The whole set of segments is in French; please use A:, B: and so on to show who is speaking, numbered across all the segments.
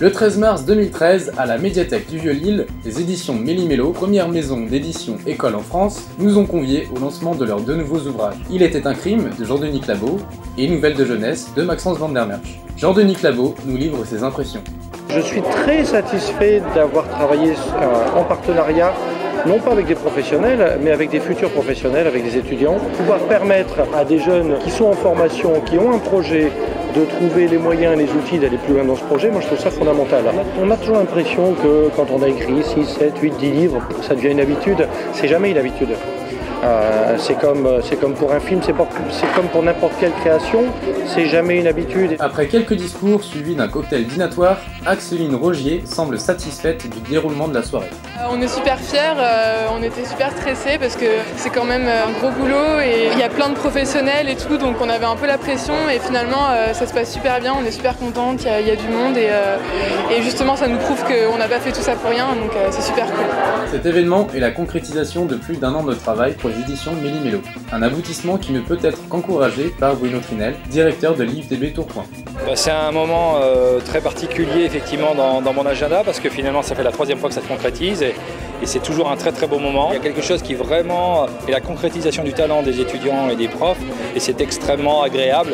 A: Le 13 mars 2013, à la médiathèque du Vieux-Lille, les éditions Méli-Mélo, première maison d'édition école en France, nous ont conviés au lancement de leurs deux nouveaux ouvrages. Il était un crime de Jean-Denis Clabaut et Nouvelles de jeunesse de Maxence Van der Merch. Jean-Denis Clabaut nous livre ses impressions.
B: Je suis très satisfait d'avoir travaillé en partenariat, non pas avec des professionnels, mais avec des futurs professionnels, avec des étudiants. Pouvoir permettre à des jeunes qui sont en formation, qui ont un projet, de trouver les moyens et les outils d'aller plus loin dans ce projet, moi je trouve ça fondamental. On a toujours l'impression que quand on a écrit 6, 7, 8, 10 livres, ça devient une habitude. C'est jamais une habitude. C'est comme pour un film, c'est comme pour n'importe quelle création, c'est jamais une habitude.
A: Après quelques discours suivis d'un cocktail dînatoire, Axeline Rogier semble satisfaite du déroulement de la soirée.
C: On est super fiers, on était super stressés parce que c'est quand même un gros boulot et il y a plein de professionnels et tout, donc on avait un peu la pression et finalement ça se passe super bien, on est super contente, il y a du monde et justement ça nous prouve qu'on n'a pas fait tout ça pour rien, donc c'est super cool.
A: Cet événement est la concrétisation de plus d'1 an de travail pour les éditions Méli-Mélo, un aboutissement qui ne peut être qu'encouragé par Bruno Trinel, directeur de l'IFDB Tourcoing.
D: C'est un moment très particulier effectivement dans mon agenda parce que finalement ça fait la 3e fois que ça se concrétise et c'est toujours un très beau moment. Il y a quelque chose qui vraiment est la concrétisation du talent des étudiants et des profs et c'est extrêmement agréable.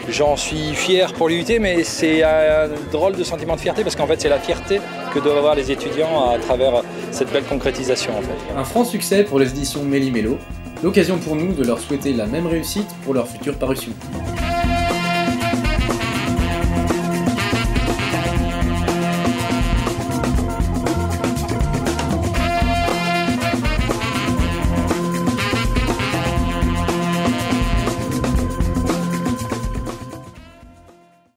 D: J'en suis fier pour l'UT, mais c'est un drôle de sentiment de fierté parce qu'en fait c'est la fierté que doivent avoir les étudiants à travers cette belle concrétisation. En fait.
A: Un franc succès pour les éditions Méli-Mélo, l'occasion pour nous de leur souhaiter la même réussite pour leur future parution.